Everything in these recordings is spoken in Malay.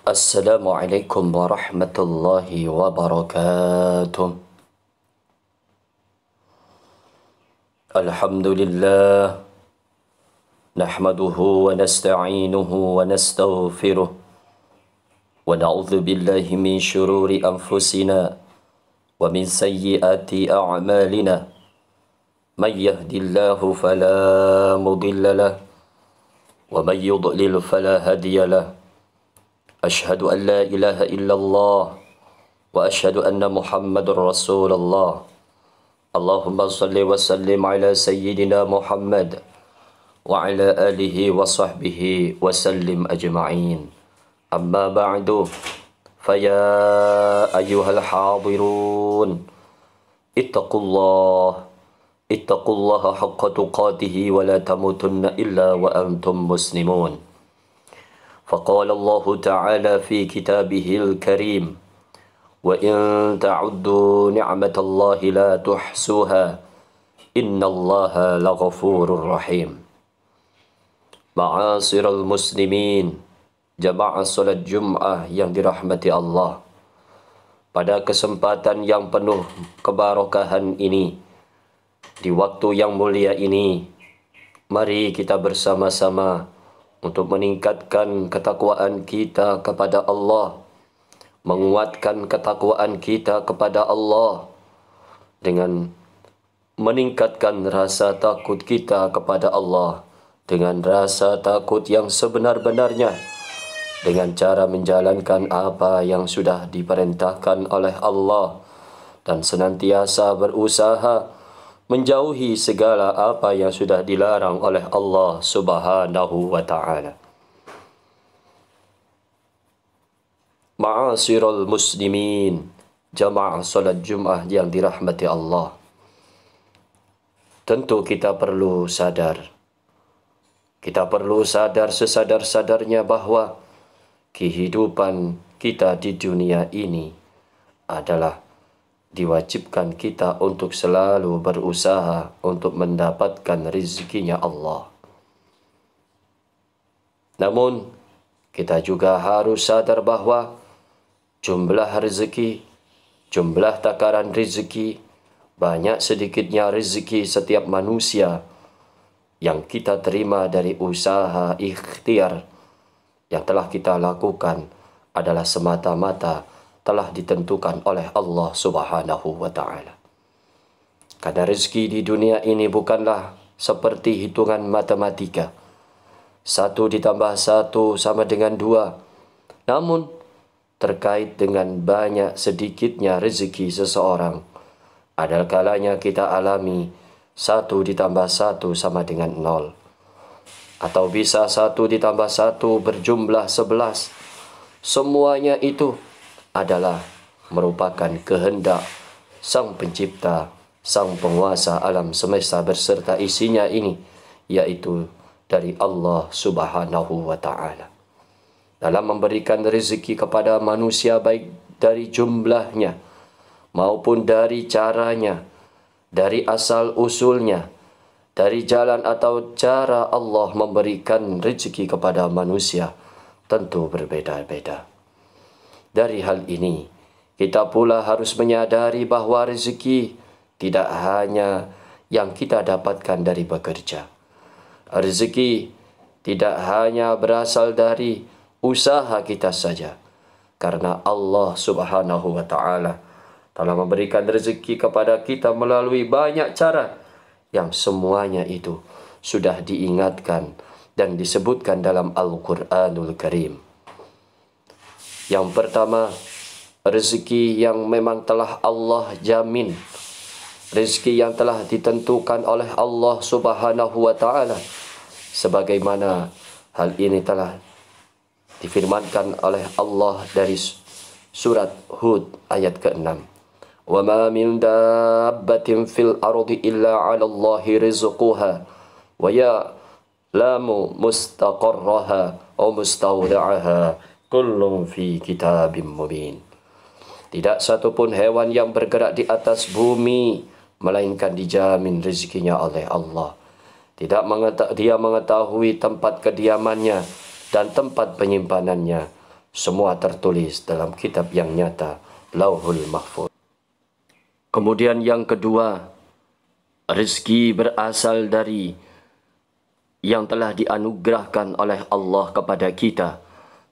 Assalamualaikum warahmatullahi wabarakatuh. Alhamdulillah, nahmaduhu wa nasta'inuhu wa nastaghfiruh wa na'udzu billahi min shururi anfusina wa min sayyiati a'malina. Man yahdihillahu fala mudilla lahu wa man yudlil fala hadiya lahu. أشهد أن لا إله إلا الله وأشهد أن محمد رسول الله. اللهم صل وسلم على سيدنا محمد وعلى آله وصحبه وسلم أجمعين. أما بعد فيا أيها الحاضرون اتقوا الله حق تقاته ولا تموتن إلا وأنتم مسلمون. فقال الله تعالى في كتابه الكريم: وإن تعدوا نعمة الله لا تحصوها إن الله لغفور رحيم. معاشر المسلمين, jamaah salat Jumat yang dirahmati Allah, pada kesempatan yang penuh keberkahan ini, di waktu yang mulia ini, mari kita bersama-sama untuk meningkatkan ketakwaan kita kepada Allah, menguatkan ketakwaan kita kepada Allah dengan meningkatkan rasa takut kita kepada Allah, dengan rasa takut yang sebenar-benarnya, dengan cara menjalankan apa yang sudah diperintahkan oleh Allah dan senantiasa berusaha menjauhi segala apa yang sudah dilarang oleh Allah Subhanahu wa ta'ala. Ma'asyiral muslimin, jamaah salat Jumat yang dirahmati Allah, tentu kita perlu sadar sesadar-sadarnya bahwa kehidupan kita di dunia ini adalah diwajibkan kita untuk selalu berusaha untuk mendapatkan rezekinya Allah. Namun, kita juga harus sadar bahwa jumlah rezeki, jumlah takaran rezeki, banyak sedikitnya rezeki setiap manusia yang kita terima dari usaha ikhtiar yang telah kita lakukan adalah semata-mata telah ditentukan oleh Allah Subhanahu wa ta'ala. Karena rezeki di dunia ini bukanlah seperti hitungan matematika. 1 ditambah 1 sama dengan 2. Namun, terkait dengan banyak sedikitnya rezeki seseorang, ada kalanya kita alami 1 ditambah 1 sama dengan 0. Atau bisa 1 ditambah 1 berjumlah 11. Semuanya itu adalah merupakan kehendak Sang Pencipta, Sang Penguasa alam semesta berserta isinya ini, yaitu dari Allah Subhanahu wa ta'ala. Dalam memberikan rezeki kepada manusia, baik dari jumlahnya maupun dari caranya, dari asal usulnya, dari jalan atau cara Allah memberikan rezeki kepada manusia, tentu berbeda-beda. Dari hal ini, kita pula harus menyadari bahawa rezeki tidak hanya yang kita dapatkan dari bekerja. Rezeki tidak hanya berasal dari usaha kita saja, karena Allah Subhanahu wa ta'ala telah memberikan rezeki kepada kita melalui banyak cara yang semuanya itu sudah diingatkan dan disebutkan dalam Al-Quranul Karim. Yang pertama, rezeki yang memang telah Allah jamin, rezeki yang telah ditentukan oleh Allah Subhanahu wa ta'ala, sebagaimana hal ini telah difirmankan oleh Allah dari surat Hud ayat ke-6. Wa ma min dabbatin fil ardi illa 'ala Allahi rizquha wa ya'lamu mustaqarraha wa mustawda'aha kullun fi kitabim mubin. Tidak satu pun hewan yang bergerak di atas bumi melainkan dijamin rezekinya oleh Allah. Dia mengetahui tempat kediamannya dan tempat penyimpanannya Semua tertulis dalam kitab yang nyata, Lauhul Mahfuz. Kemudian yang kedua, rezeki berasal dari yang telah dianugerahkan oleh Allah kepada kita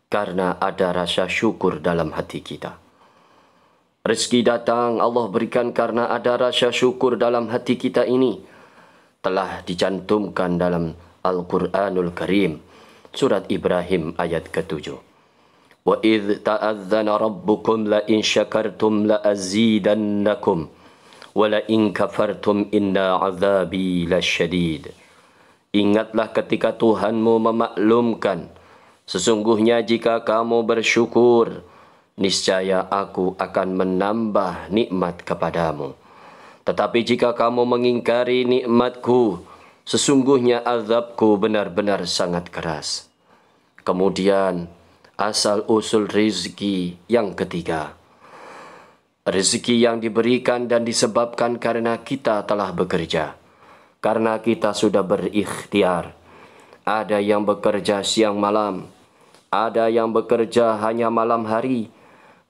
karena ada rasa syukur dalam hati kita. Rezeki datang Allah berikan karena ada rasa syukur dalam hati kita ini. Telah dicantumkan dalam Al-Quranul Karim, surat Ibrahim ayat ke-7. Wa idh ta'adzana rabbukum la in syakartum la azidannakum wa la in kafartum inna azabi lasyadid. Ingatlah ketika Tuhanmu memaklumkan, sesungguhnya jika kamu bersyukur, niscaya aku akan menambah nikmat kepadamu. Tetapi jika kamu mengingkari nikmatku, sesungguhnya azabku benar-benar sangat keras. Kemudian, asal-usul rezeki yang ketiga. Rezeki yang diberikan dan disebabkan karena kita telah bekerja. Karena kita sudah berikhtiar. Ada yang bekerja siang malam. Ada yang bekerja hanya malam hari.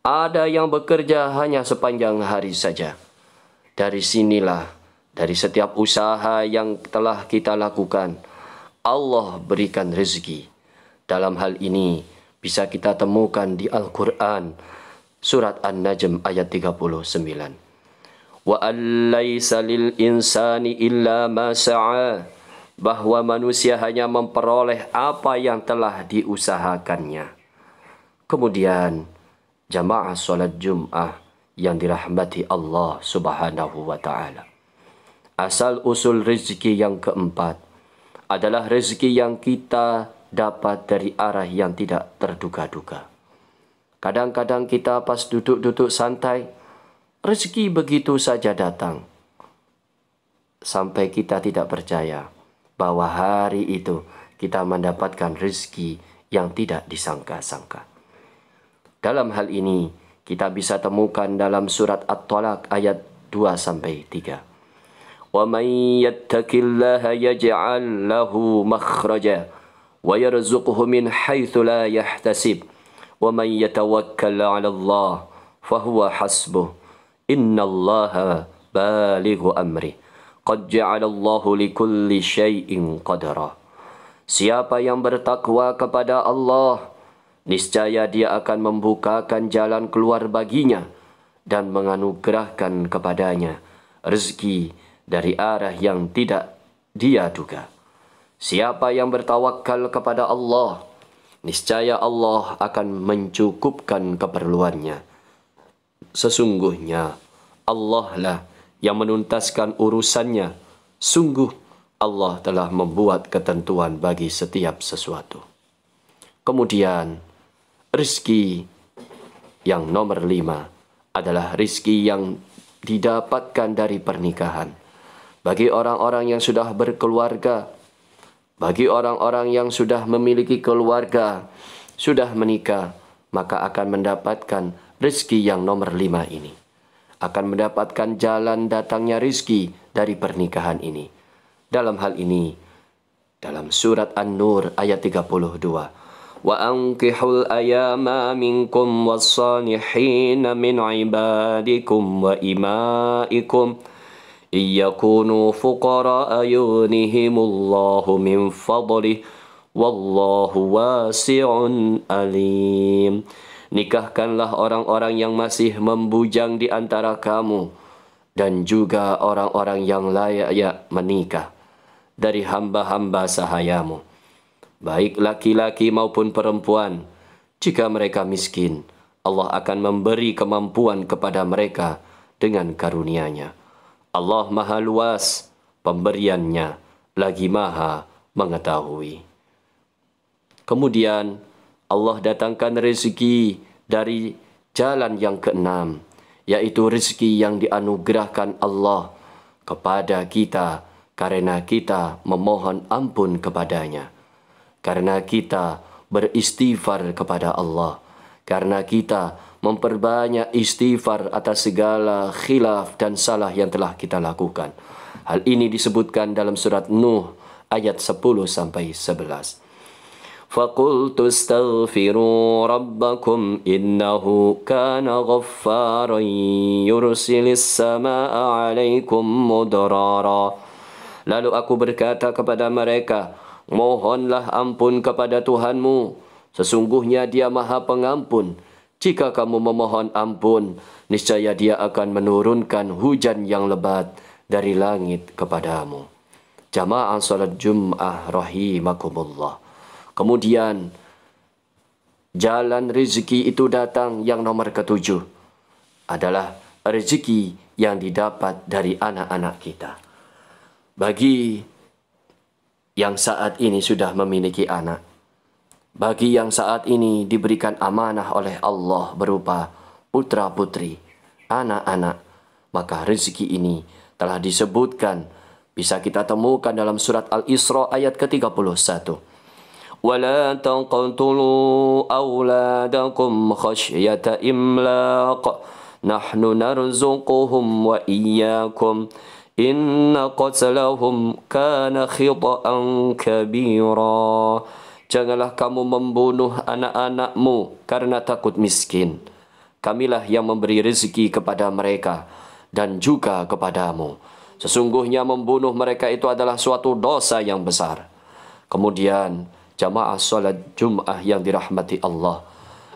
Ada yang bekerja hanya sepanjang hari saja. Dari sinilah, dari setiap usaha yang telah kita lakukan, Allah berikan rezeki. Dalam hal ini bisa kita temukan di Al-Quran, surat An-Najm ayat 39. Wa allaysa lil insani illa ma sa'a, bahwa manusia hanya memperoleh apa yang telah diusahakannya. Kemudian jamaah salat Jum'ah yang dirahmati Allah Subhanahu wa ta'ala. Asal usul rezeki yang keempat adalah rezeki yang kita dapat dari arah yang tidak terduga-duga. Kadang-kadang kita pas duduk-duduk santai, rezeki begitu saja datang. Sampai kita tidak percaya bahwa hari itu kita mendapatkan rezeki yang tidak disangka-sangka. Dalam hal ini, kita bisa temukan dalam surat At-Talaq ayat 2-3. Wa man yattaqillaha yaj'al lahu makhraja wa yarzuqhu min haitsu la yahtasib wa man yatawakkal 'ala Allah fahuwa hasbuh innallaha balighu amri qad ja'ala Allahu likulli syai'in qadara. Siapa yang bertakwa kepada Allah, niscaya dia akan membukakan jalan keluar baginya dan menganugerahkan kepadanya rezeki dari arah yang tidak dia duga. Siapa yang bertawakal kepada Allah, niscaya Allah akan mencukupkan keperluannya. Sesungguhnya Allah lah yang menuntaskan urusannya. Sungguh Allah telah membuat ketentuan bagi setiap sesuatu. Kemudian rezeki yang nomor 5 adalah rezeki yang didapatkan dari pernikahan. Bagi orang-orang yang sudah berkeluarga, bagi orang-orang yang sudah memiliki keluarga, sudah menikah, maka akan mendapatkan rezeki yang nomor 5 ini. Akan mendapatkan jalan datangnya rezeki dari pernikahan ini. Dalam hal ini, dalam surat An-Nur ayat 32. وَأَنْكِحُوا الْأَيَامَ مِنْكُمْ وَالصَّالِحِينَ مِنْ عِبَادِكُمْ وَإِمَائِكُمْ إِنْ يَكُونُوا فُقَرَاءَ يُغْنِهِمُ اللَّهُ مِنْ فَضْلِهِ وَاللَّهُ وَاسِعٌ عَلِيمٌ. Nikahkanlah orang-orang yang masih membujang di antara kamu dan juga orang-orang yang layak menikah dari hamba-hamba sahayamu, baik laki-laki maupun perempuan. Jika mereka miskin, Allah akan memberi kemampuan kepada mereka dengan karunia-Nya. Allah Maha Luas pemberiannya, lagi Maha mengetahui. Kemudian Allah datangkan rezeki dari jalan yang keenam, yaitu rezeki yang dianugerahkan Allah kepada kita karena kita memohon ampun kepadanya. Karena kita beristighfar kepada Allah, karena kita memperbanyak istighfar atas segala khilaf dan salah yang telah kita lakukan. Hal ini disebutkan dalam surat Nuh ayat 10-11. فقلت استغفروا ربكم إنه كان غفارا يرسل السماء عليكم مدرارا. Lalu aku berkata kepada mereka, mohonlah ampun kepada Tuhanmu. Sesungguhnya Dia Maha Pengampun. Jika kamu memohon ampun, niscaya Dia akan menurunkan hujan yang lebat dari langit kepadamu. Jamaah salat Jum'ah rahimakumullah. Kemudian jalan rezeki itu datang, yang nomor ketujuh adalah rezeki yang didapat dari anak-anak kita. Bagi yang saat ini sudah memiliki anak, bagi yang saat ini diberikan amanah oleh Allah berupa putra-putri, anak-anak, maka rezeki ini telah disebutkan, bisa kita temukan dalam surat Al-Isra ayat ke-31. وَلَا تَقْتُلُوا أَوْلَادَكُمْ خَشْيَةَ إِمْلَاقٍ نَحْنُ نَرْزُقُهُمْ وَإِيَّاكُمْ إِنَّ قَتْلَهُمْ كَانَ خِطَأً كَبِيرًا. Janganlah kamu membunuh anak-anakmu karena takut miskin. Kamilah yang memberi rezeki kepada mereka dan juga kepadamu. Sesungguhnya membunuh mereka itu adalah suatu dosa yang besar. Kemudian jamaah salat Jum'ah yang dirahmati Allah,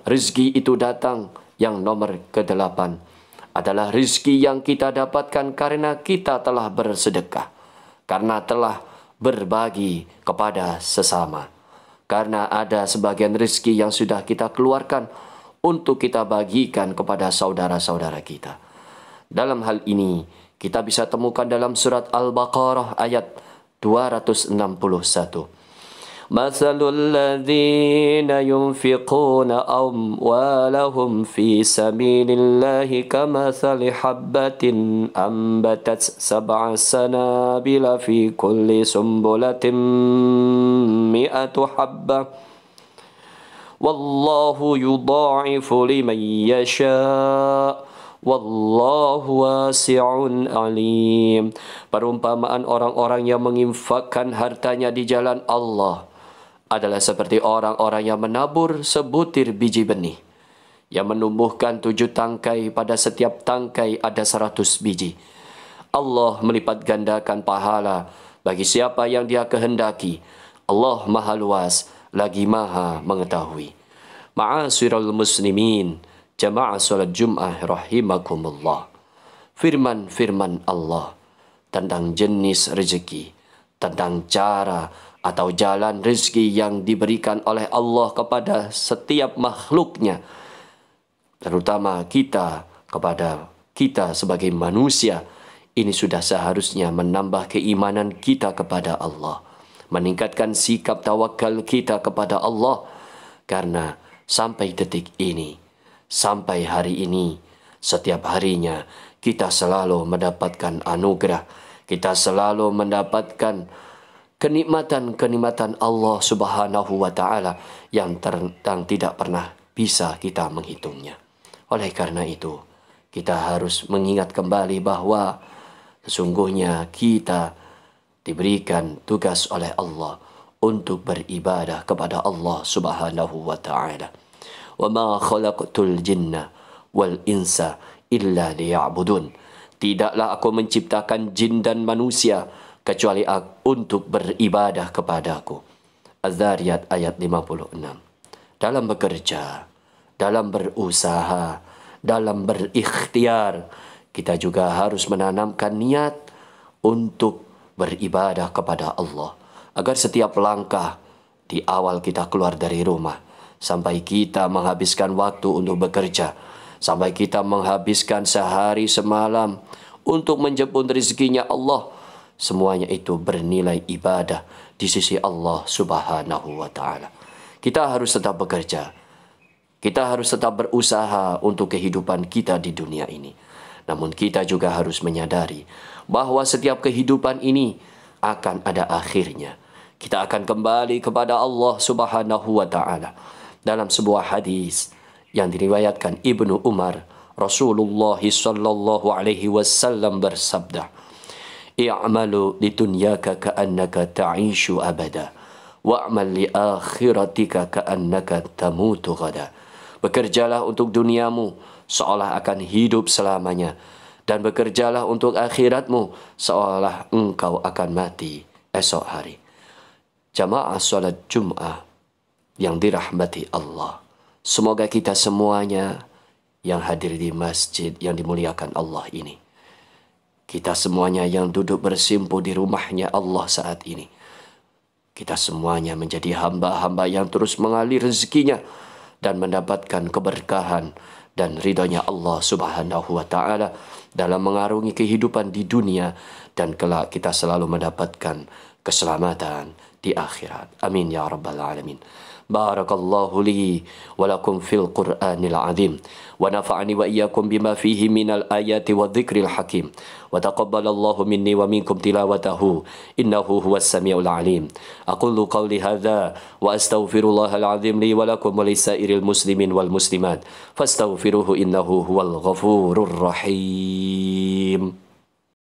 rezeki itu datang, yang nomor ke-8 adalah rezeki yang kita dapatkan karena kita telah bersedekah, karena telah berbagi kepada sesama. Karena ada sebagian rezeki yang sudah kita keluarkan untuk kita bagikan kepada saudara-saudara kita. Dalam hal ini kita bisa temukan dalam surat Al-Baqarah ayat 261. مثل الذين ينفقون أموالهم في سبيل الله كمثل حبة أنبتت 7 سنابل في كل سنبلة 100 حبة والله يضاعف لمن يشاء Wallahu wasi'un alim. Perumpamaan orang-orang yang menginfakkan hartanya di jalan Allah adalah seperti orang-orang yang menabur sebutir biji benih, yang menumbuhkan 7 tangkai, pada setiap tangkai ada 100 biji. Allah melipat gandakan pahala bagi siapa yang Dia kehendaki. Allah Maha Luas lagi Maha mengetahui. Ma'asyiral muslimin, jamaah salat Jum'ah rahimakumullah. Firman-firman Allah tentang jenis rezeki, tentang cara atau jalan rezeki yang diberikan oleh Allah kepada setiap makhluknya, terutama kita, kepada kita sebagai manusia, ini sudah seharusnya menambah keimanan kita kepada Allah, meningkatkan sikap tawakal kita kepada Allah. Karena sampai detik ini, sampai hari ini, setiap harinya kita selalu mendapatkan anugerah, kita selalu mendapatkan kenikmatan-kenikmatan Allah Subhanahu wa Ta'ala yang tidak pernah bisa kita menghitungnya. Oleh karena itu, kita harus mengingat kembali bahwa sesungguhnya kita diberikan tugas oleh Allah untuk beribadah kepada Allah Subhanahu wa Ta'ala. Wa ma khalaqtul jinna wal insa illa liya'budun. Tidaklah aku menciptakan jin dan manusia kecuali untuk beribadah kepadaku. Az-Zariyat ayat 56. Dalam bekerja, dalam berusaha, dalam berikhtiar, kita juga harus menanamkan niat untuk beribadah kepada Allah. Agar setiap langkah di awal kita keluar dari rumah, sampai kita menghabiskan waktu untuk bekerja, sampai kita menghabiskan sehari semalam untuk menjemput rezekinya Allah, semuanya itu bernilai ibadah di sisi Allah Subhanahu wa Ta'ala. Kita harus tetap bekerja, kita harus tetap berusaha untuk kehidupan kita di dunia ini. Namun kita juga harus menyadari bahwa setiap kehidupan ini akan ada akhirnya. Kita akan kembali kepada Allah Subhanahu wa Ta'ala. Dalam sebuah hadis yang diriwayatkan Ibnu Umar, Rasulullah sallallahu alaihi wasallam bersabda, "I'malu lidunyaka ka'annaka ta'ishu abada, wa'mal li akhiratika ka'annaka tamutu ghada. Bekerjalah untuk duniamu seolah akan hidup selamanya, dan bekerjalah untuk akhiratmu seolah engkau akan mati esok hari. Jamaah salat Jum'ah yang dirahmati Allah, semoga kita semuanya yang hadir di masjid yang dimuliakan Allah ini, kita semuanya yang duduk bersimpuh di rumahnya Allah saat ini, kita semuanya menjadi hamba-hamba yang terus mengalir rezekinya dan mendapatkan keberkahan dan ridhonya Allah Subhanahu wa ta'ala dalam mengarungi kehidupan di dunia, dan kelak kita selalu mendapatkan keselamatan di akhirat. Amin ya rabbal alamin. Barakallahu li wa lakum fil Qur'anil azim wa nafa'ani wa iyyakum bima fihi minal ayati wa dhikril hakim wa taqabbalallahu minni wa minkum tilawatahu innahu huwas samiul alim. Aqulu qawli hadza wa astaghfirullahal azim li wa lakum wa lisairil muslimin wal muslimat fastaghfiruhu innahu huwal ghafurur rahim.